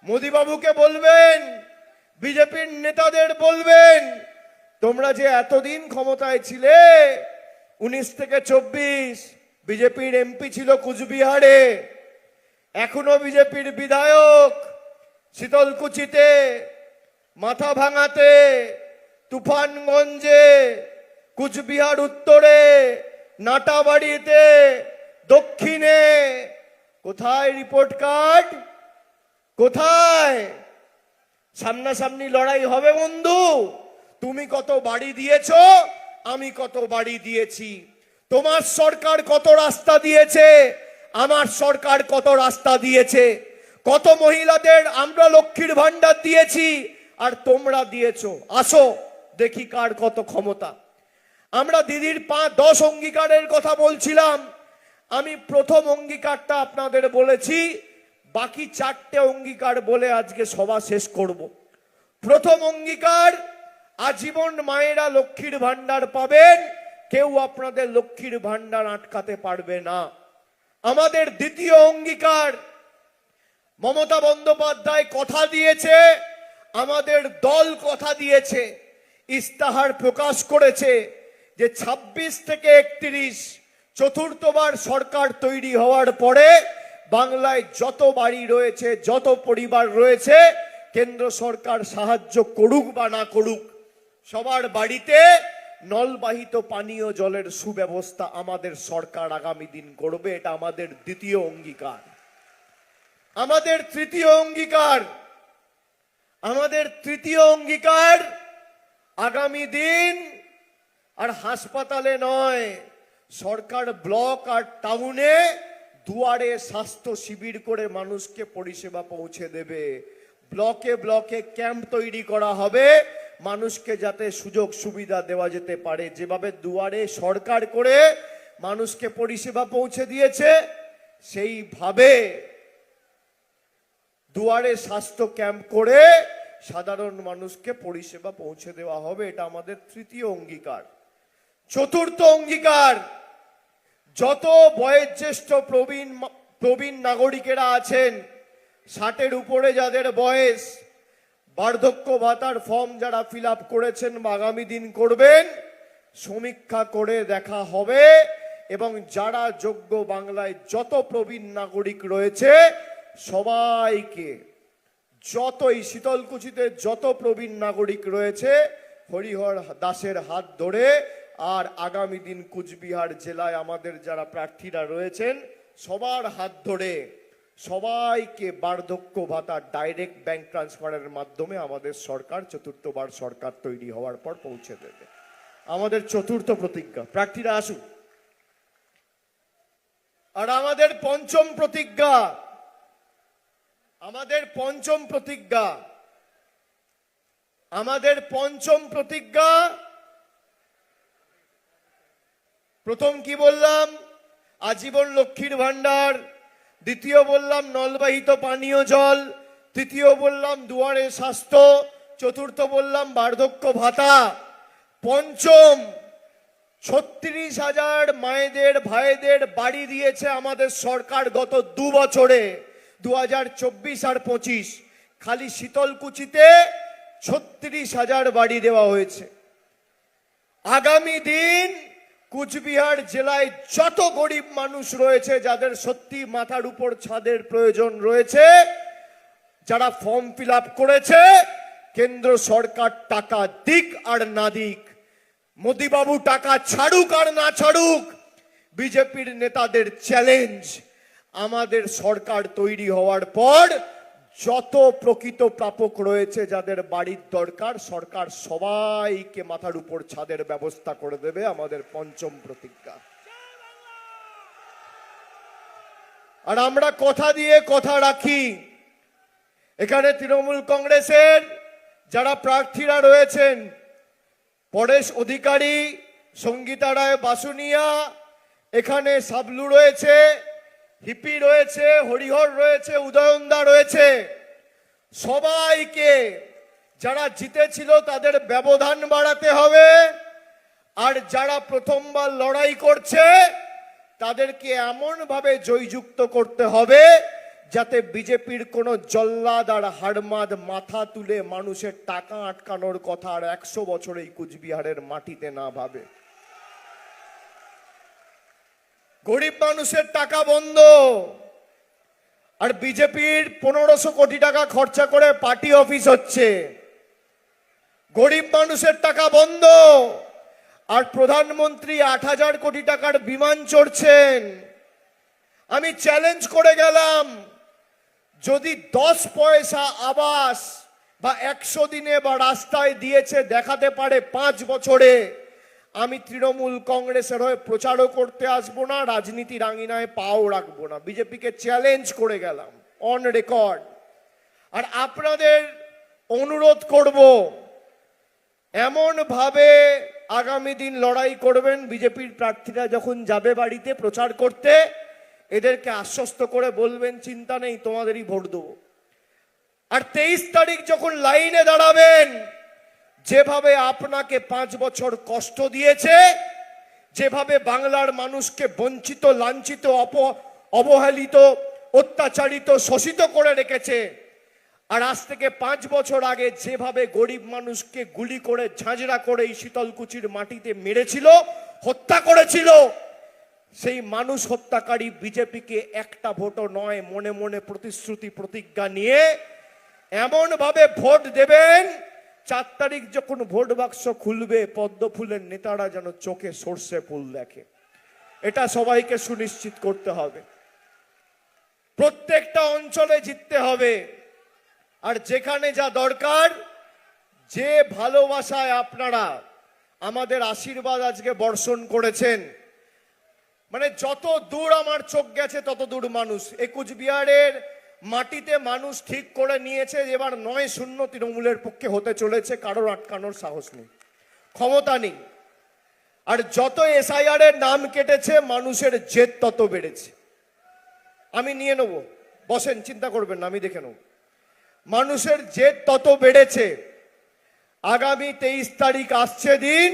মোদিবাবুকে বলবেন, বিজেপির নেতাদের বলবেন, তোমরা যে এতদিন ক্ষমতায় ছিলে, 19 থেকে 24 বিজেপির এমপি ছিল কুচবিহারে, এখনো বিজেপির বিধায়ক শীতলকুচিতে, মাথাভাঙাতে, তুফানগঞ্জে, কুচবিহার উত্তরে, নাটাবাড়িতে, দক্ষিণে। কোথায় রিপোর্ট কার্ড? কোথায়? সামনাসামনি লড়াই হবে বন্ধু। তুমি কত বাড়ি দিয়েছ, আমি কত বাড়ি দিয়েছি। তোমার সরকার কত রাস্তা দিয়েছে, আমার সরকার কত রাস্তা দিয়েছে। কত মহিলাদের আমরা লক্ষ্মীর ভান্ডার দিয়েছি, আর তোমরা দিয়েছো। আসো দেখি কার কত ক্ষমতা। আমরা দিদির 5-10 অঙ্গীকারের কথা বলছিলাম। আমি প্রথম অঙ্গীকারটা আপনাদের বলেছি, বাকি 4টে অঙ্গীকার বলে আজকে সভা শেষ করব। প্রথম অঙ্গীকার, আজীবন মায়েরা লক্ষ্মীর ভান্ডার পাবেন, কেউ আপনাদের লক্ষ্মীর ভান্ডার আটকাতে পারবে না। আমাদের দ্বিতীয় অঙ্গীকার, মমতা বন্দ্যোপাধ্যায় কথা দিয়েছে, আমাদের দল কথা দিয়েছে, ইস্তাহার প্রকাশ করেছে যে 26 থেকে 31 চতুর্থবার সরকার তৈরি হওয়ার পরে বাংলায় যত বাড়ি রয়েছে, যত পরিবার রয়েছে, কেন্দ্র সরকার সাহায্য করুক বা না করুক, সবার বাড়িতে নলবাহিত পানীয় জলের সুব্যবস্থা আমাদের সরকার আগামী দিন করবে। এটা আমাদের দ্বিতীয় অঙ্গীকার। আমাদের তৃতীয় অঙ্গীকার, আগামী দিন আর হাসপাতালে নয়, সরকার ব্লক আর টাউনে দুয়ারে স্বাস্থ্য শিবির করে মানুষকে পরিষেবা পৌঁছে দেবে। ব্লকে ব্লকে ক্যাম্প তৈরি করা হবে, মানুষকে যাতে সুযোগ সুবিধা দেওয়া যেতে পারে। যেভাবে দুয়ারে সরকার করে মানুষকে পরিষেবা পৌঁছে দিয়েছে, সেইভাবে দুয়ারে স্বাস্থ্য ক্যাম্প করে সাধারণ মানুষকে পরিষেবা পৌঁছে দেওয়া হবে। এটা আমাদের তৃতীয় অঙ্গীকার। চতুর্থ অঙ্গীকার, যত বয়োজ্যেষ্ঠ প্রবীণ নাগরিকেরা আছেন, 60-এর উপরে যাদের বয়স, বার্ধক্য ভাতার ফর্ম যারা ফিল আপ করেছেন বা আগামী দিন করবেন, সমীক্ষা করে দেখা হবে এবং যারা যোগ্য বাংলায় যত প্রবীণ নাগরিক রয়েছে সবাইকে, যতই শীতলকুচিতে যত প্রবীণ নাগরিক রয়েছে, হরিহর দাসের হাত ধরে, আর আগামী দিন কুচবিহার জেলায় আমাদের যারা প্রার্থীরা রয়েছেন সবার হাত ধরে সবাইকে বার্ধক্য ভাতা ডাইরেক্ট ব্যাংক ট্রান্সফারের মাধ্যমে আমাদের সরকার চতুর্থবার সরকার তৈরি হওয়ার পর পৌঁছে দেবে। আমাদের চতুর্থ প্রতিজ্ঞা। প্রার্থীরা আসুন। আর আমাদের পঞ্চম প্রতিজ্ঞা, প্রথম কি বললাম? আজীবন লক্ষ্মীর ভান্ডার। দ্বিতীয় বললাম নলবাহিত পানীয় জল। তৃতীয় বললাম দুয়ারে স্বাস্থ্য। চতুর্থ বললাম বার্ধক্য ভাতা। পঞ্চম, 36,000 মায়েদের ভাইদের বাড়ি দিয়েছে আমাদের সরকার গত 2 বছরে, 2024 আর 25। খালি শীতলকুচিতে 36,000 বাড়ি দেওয়া হয়েছে। আগামী দিন কুচবিহার জেলায় যত গরিব মানুষ রয়েছে, যাদের সত্যি মাথার উপর ছাদের প্রয়োজন রয়েছে, যারা ফর্ম ফিল আপ করেছে, কেন্দ্র সরকার টাকা দিক আর না দিক, মোদিবাবু টাকা ছাড়ুক আর না ছাড়ুক, বিজেপির নেতাদের চ্যালেঞ্জ, আমাদের সরকার তৈরি হওয়ার পর যত প্রকৃত প্রাপক রয়েছে, যাদের বাড়ির দরকার, সরকার সবাইকে মাথার উপর ছাদের ব্যবস্থা করে দেবে। আমাদের পঞ্চম প্রতিজ্ঞা। আর আমরা কথা দিয়ে কথা রাখি। এখানে তৃণমূল কংগ্রেসের যারা প্রার্থীরা রয়েছেন, পরেশ অধিকারী, সঙ্গীতা রায় বাসুনিয়া, এখানে সাবলু রয়েছে, হিপি রয়েছে, হরিহর রয়েছে, উদয়নদা রয়েছে, সবাইকে যারা জিতেছিল তাদের ব্যবধান বাড়াতে হবে। আর যারা প্রথমবার লড়াই করছে তাদেরকে এমন ভাবে জয়যুক্ত করতে হবে যাতে বিজেপির কোনো জল্লাদ আর হাড়মাদ মাথা তুলে মানুষের টাকা আটকানোর কথা আর 100 বছর এই কুচবিহারের মাটিতে না ভাবে। গরিব মানুষের টাকা বন্ধ, আর বিজেপির 1500 কোটি টাকা খরচা করে পার্টি অফিস হচ্ছে। গরিব মানুষের টাকা বন্ধ, আর প্রধানমন্ত্রী 8000 কোটি টাকার বিমান চড়ছেন। আমি চ্যালেঞ্জ করে গেলাম, যদি 10 পয়সা আবাস বা 100 দিনে বা রাস্তায় দিয়েছে দেখাতে পারে 5 বছরে, আমি তৃণমূল কংগ্রেসের হয়ে প্রচারও করতে আসবো না, রাজনীতির আঙিনায় পাও রাখবো না। বিজেপিকে চ্যালেঞ্জ করে গেলাম অন রেকর্ড। আর আপনাদের অনুরোধ করব, এমন ভাবে আগামী দিন লড়াই করবেন, বিজেপির প্রার্থীরা যখন যাবে বাড়িতে প্রচার করতে, এদেরকে আশ্বস্ত করে বলবেন চিন্তা নেই, তোমাদেরই ভোট দেবো। আর 23 তারিখ যখন লাইনে দাঁড়াবেন, যেভাবে আপনাকে 5 বছর কষ্ট দিয়েছে, যেভাবে বাংলার মানুষকে বঞ্চিত, লাঞ্ছিত, অবহেলিত, অত্যাচারিত, শোষিত করে রেখেছে, আর আজ থেকে 5 বছর আগে যেভাবে গরিব মানুষকে গুলি করে ঝাঁঝরা করে এই শীতলকুচির মাটিতে মেরেছিল, হত্যা করেছিল, সেই মানুষ হত্যাকারী বিজেপিকে একটা ভোটও নয়, মনে মনে প্রতিশ্রুতি প্রতিজ্ঞা নিয়ে এমন ভাবে ভোট দেবেন, 4 তারিখ যখন ভোট বাক্স খুলবে, পদ্ম ফুলের নেতারা যেন চোখে সর্ষে ফুল দেখে। এটা সবাইকে সুনিশ্চিত করতে হবে। প্রত্যেকটা অঞ্চলে জিততে হবে। আর যেখানে যা দরকার, যে ভালোবাসায় আপনারা আমাদের আশীর্বাদ আজকে বর্ষণ করেছেন, মানে যত দূর আমার চোখ গেছে তত দূর মানুষ এই কুচবিহারের মাটিতে মানুষ ঠিক করে নিয়েছে, এবার 9-0 তৃণমূলের পক্ষে হতে চলেছে। কারোর আটকানোর সাহস নেই, ক্ষমতা নেই। আর যত এসআইআর এর নাম কেটেছে, মানুষের জেদ তত বেড়েছে। আমি নিয়ে নেব, বসেন, চিন্তা করবেন না, আমি দেখে নেব। মানুষের জেদ তত বেড়েছে। আগামী 23 তারিখ আসছে দিন,